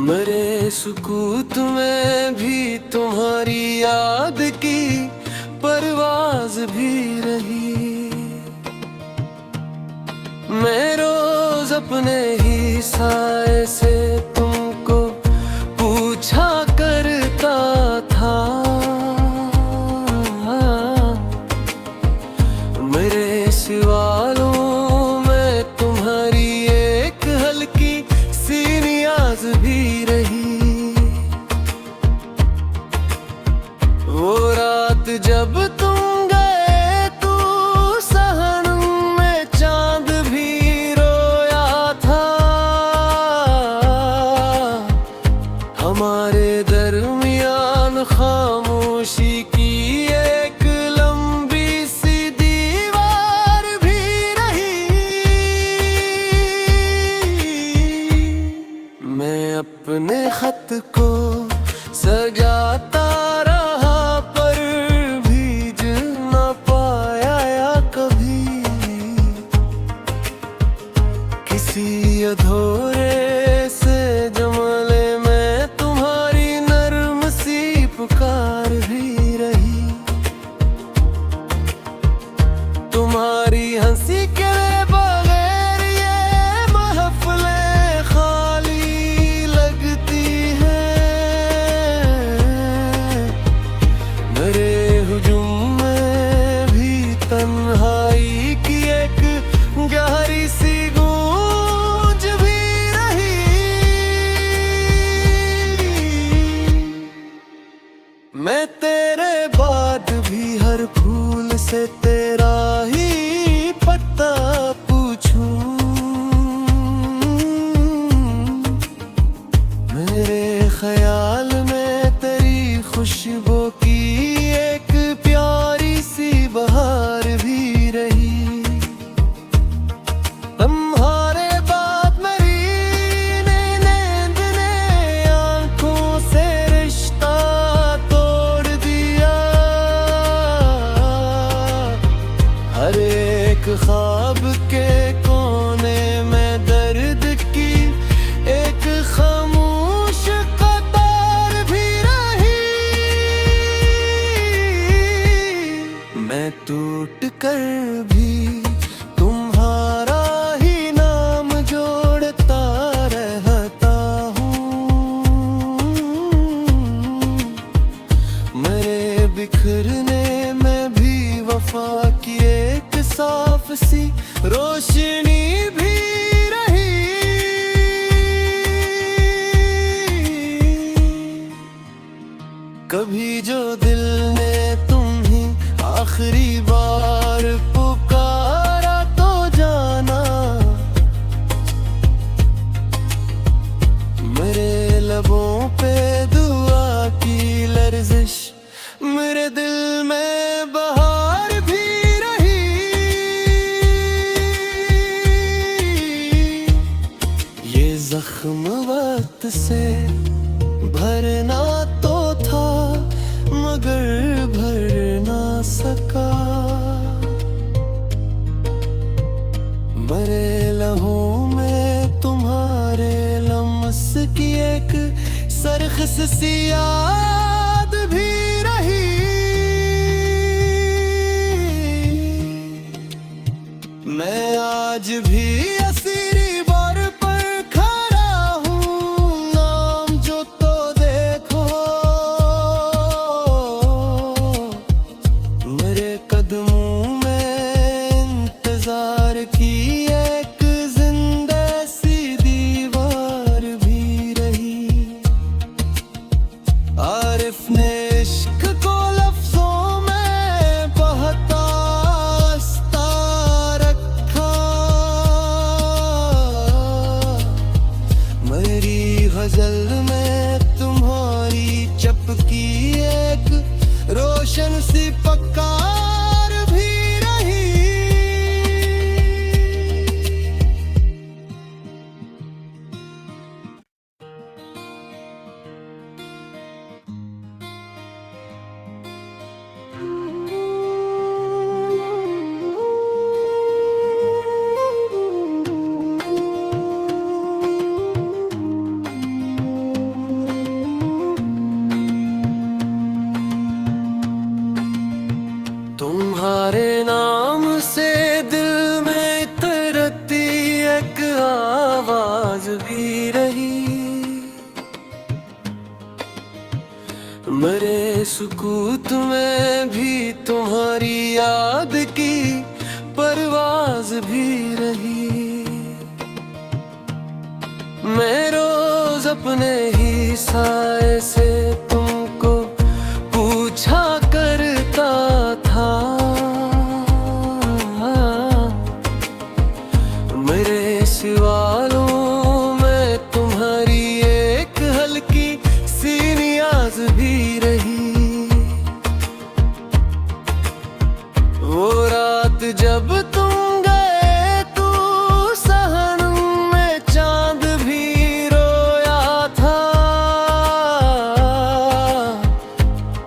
मेरे सुकूत में भी तुम्हारी याद की परवाज भी रही। मैं रोज अपने ही साए से तुमको पूछा करता था। मेरे सवालों में तुम्हारी एक हल्की सी नियाज भी रही। वो रात जब तुम गए तो सहन में चांद भी रोया था। हमारे दरमियान खामोशी की एक लंबी सी दीवार भी रही। मैं अपने खत को सजाता रहा पर भीज न पाया या कभी किसी अधूरे से जुमले में तुम्हारी नर्म सी पुकार भी रही। तुम्हारी हंसी के बगैर ये महफिलें खाली लगती हैं। मेरे हुजूम में भी तन्हाई की एक गहरी सी गूंज भी रही। मैं तेरे बाद भी हर फूल से तेरा ही पता पूछूं। मेरे ख्याल में तेरी खुशबू की एक प्यारी सी बहार भी रही। तुम्हारे बाद मेरी नींद ने आंखों से रिश्ता तोड़ दिया। हर एक ख्वाब के कोने में दर्द की एक खामोश कतार भी रही। मैं टूट कर भी तुम्हारा ही नाम जोड़ता रहता हूँ। मेरे बिखरने में भी वफा की एक साफ सी रोशनी भी रही। कभी जो दिल ने तुम ही आखिरी बार पुकारा तो जाना। मेरे लबों पे दुआ की लर्जिश मेरे दिल में बहार भी रही। ये जख्म वक्त से भरना तो था मगर भर ना सका। मेरे लहू में तुम्हारे लम्स की एक सरखस सी याद भी रही। मैं आज भी असीरी बर पर खड़ा हूँ। नाम जो तो देखो मेरे कदमों में इंतजार की एक जिंदा सी दीवार भी रही। आरिफ ने इश्क को लफ्जों में बहता रखा। भी रही। मेरे सुकूत में भी तुम्हारी याद की परवाज भी रही। मैं रोज अपने ही साए से तुमको पूछा करता था। मेरे सवालों में तुम्हारी एक हल्की सी नियाज भी रही। वो रात जब तुम गए तो सहन में चांद भी रोया था।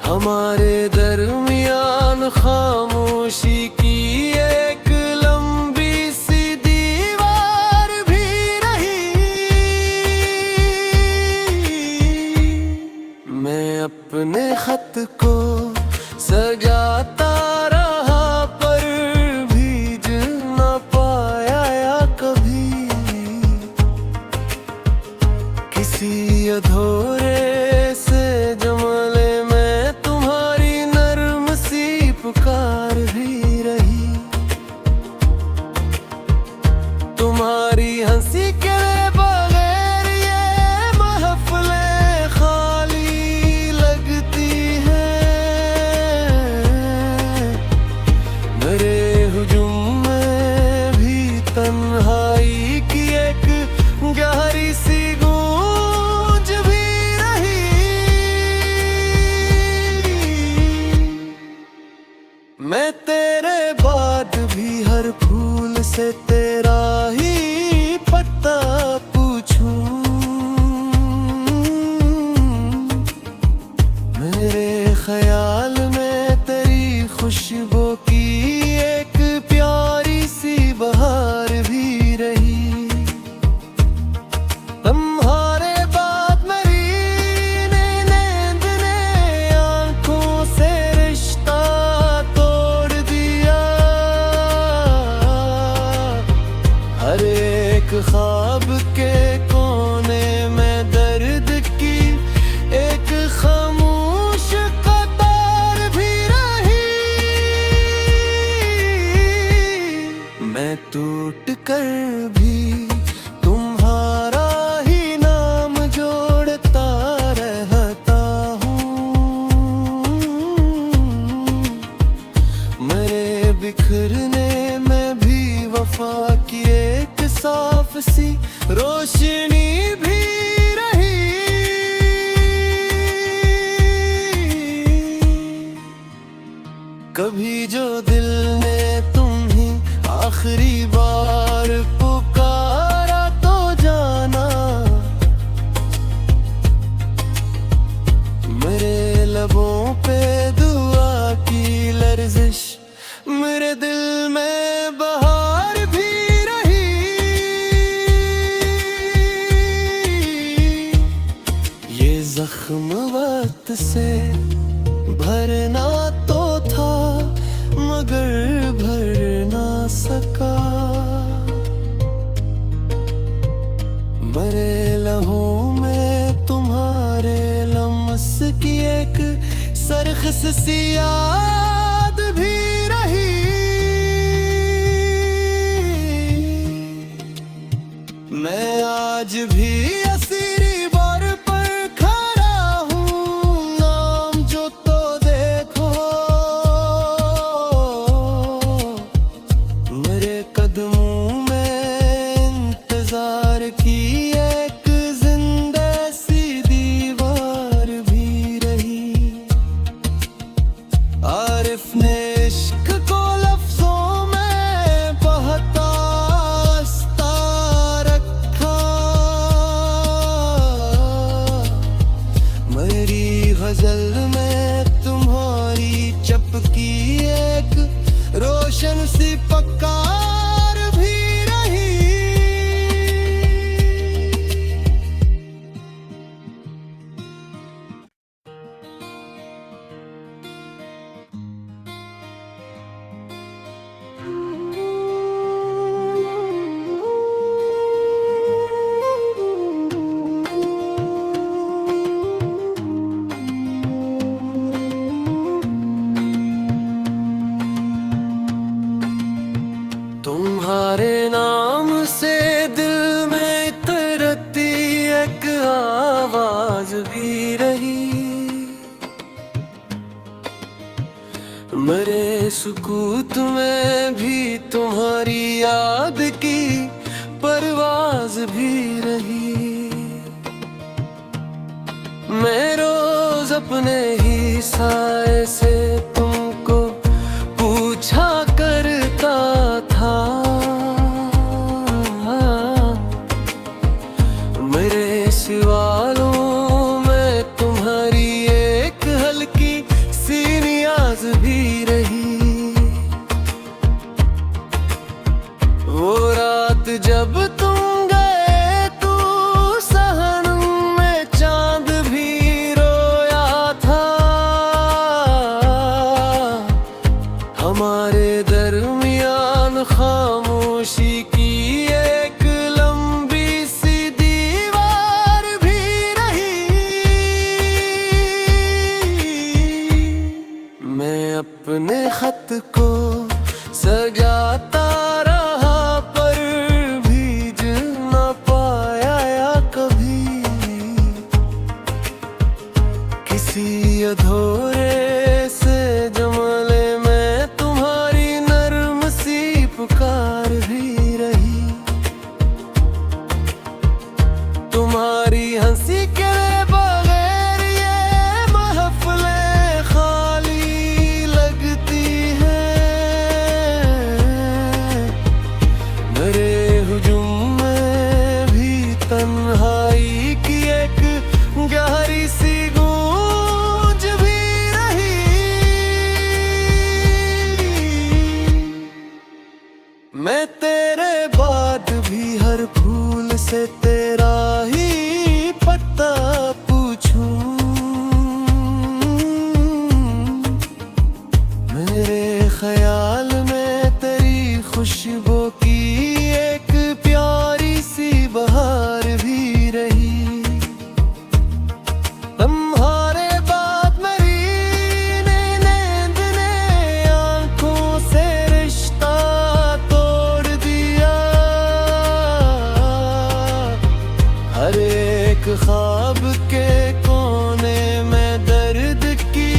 हमारे दरमियान खामोशी की एक लंबी सी दीवार भी रही। मैं अपने खत को सजाता रहा पर भीज न पाया या कभी। किसी अधूरे से जुमले में तुम्हारी नर्म सी पुकार भी रही। तुम्हारी हंसी के बगैर ये महफिलें खाली लगती हैं। मेरे हुजूम में भी तन्हाई की एक गहरी सी गूंज भी रही। मैं तेरे बाद भी हर फूल से तेरा ही पता पूछूं। मेरे ख्याल में तेरी खुशबू की एक प्यारी सी बहार भी रही। तुम्हारे बाद मेरी नींद ने आंखों से रिश्ता तोड़ दिया। हर एक ख्वाब के कोने में दर्द की एक खामोश कतार भी रही। मैं टूट कर भी तुम्हारा ही नाम जोड़ता रहता हूँ। मेरे बिखरने में भी वफा की एक साफ सी रोशनी भी रही। कभी जो दिल ने तुम्ही आखिरी बार पुकारा तो जाना। मेरे लबों पे दुआ की लर्जिश मेरे दिल में बहार भी रही। ये जख्म वक्त से भरना तो था मगर भर ना सका। मेरे लहू में तुम्हारे लम्स की एक सरखस सी याद भी रही। मैं आज भी असीरी बार पर खड़ा हूँ। नाम जो तो देखो मेरे कदमों में इंतजार की एक जिंदा सी दीवार भी रही। आरिफ ने इश्क को लफ्जों में बहता रखा। सुकूत में भी तुम्हारी याद की परवाज भी रही। मैं रोज अपने ही साए से तुमको पूछा करता था। मेरे सवालों में तुम्हारी एक हल्की सी नियाज भी रही। वो रात जब तुम गए तो सहन में चांद भी रोया था। हमारे दरमियान खामोशी की एक लंबी सी दीवार भी रही। मैं अपने खत को सजाता रहा पर भीज न पाया या कभी किसी अधूरे से जुमले में तुम्हारी नर्म सी पुकार भी रही। तुम्हारी हंसी के बगैर ये महफिलें खाली लगती हैं। मेरे हुजूम में भी तन्हाई की एक गहरी सी गूंज भी रही। मैं तेरे बाद भी हर फूल से तेरा ही पता पूछूं। मेरे ख्याल में तेरी खुशबू की एक प्यारी सी बहार भी रही। तुम्हारे बाद मेरी नींद ने आंखों से रिश्ता तोड़ दिया। हर एक ख्वाब के कोने में दर्द की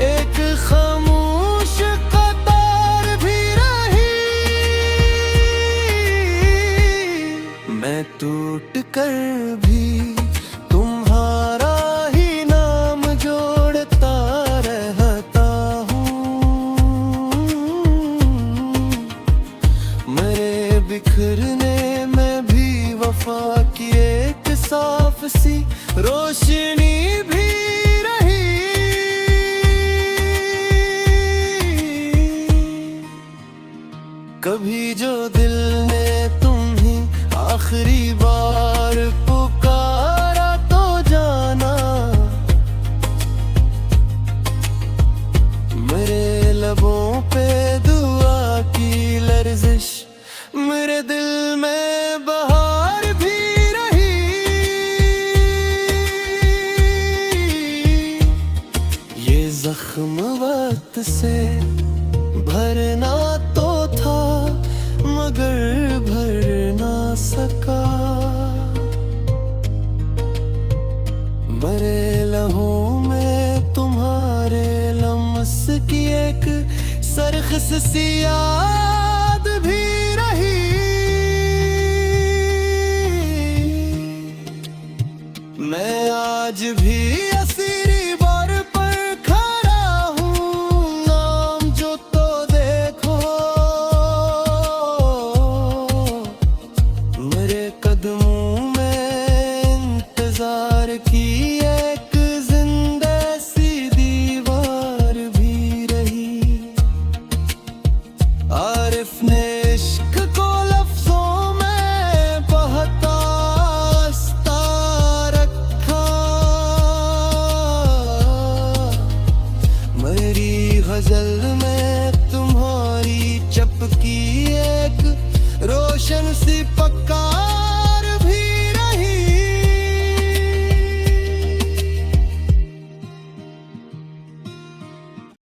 एक खामोश कतार भी रही। मैं टूट कर भी तुम्हारा ही नाम जोड़ता रहता हूँ। मेरे बिखरने में भी वफा की एक साफ सी रोशनी भी रही। कभी जो दिल ने तुम्हें आखिरी बार पुकारा तो जाना। मेरे लबों पे दुआ की लर्जिश मेरे दिल में बहार भी रही। ये जख्म वक्त से भरना तो था मगर भर ना सका। मेरे लहू में तुम्हारे लम्स की एक सरखस सी याद भी रही। मैं आज भी असीरी बर पर खड़ा हूँ। नाम जो तो देखो मेरे कदमों में इंतजार की एक जिंदा सी दीवार भी रही। आरिफ ने इश्क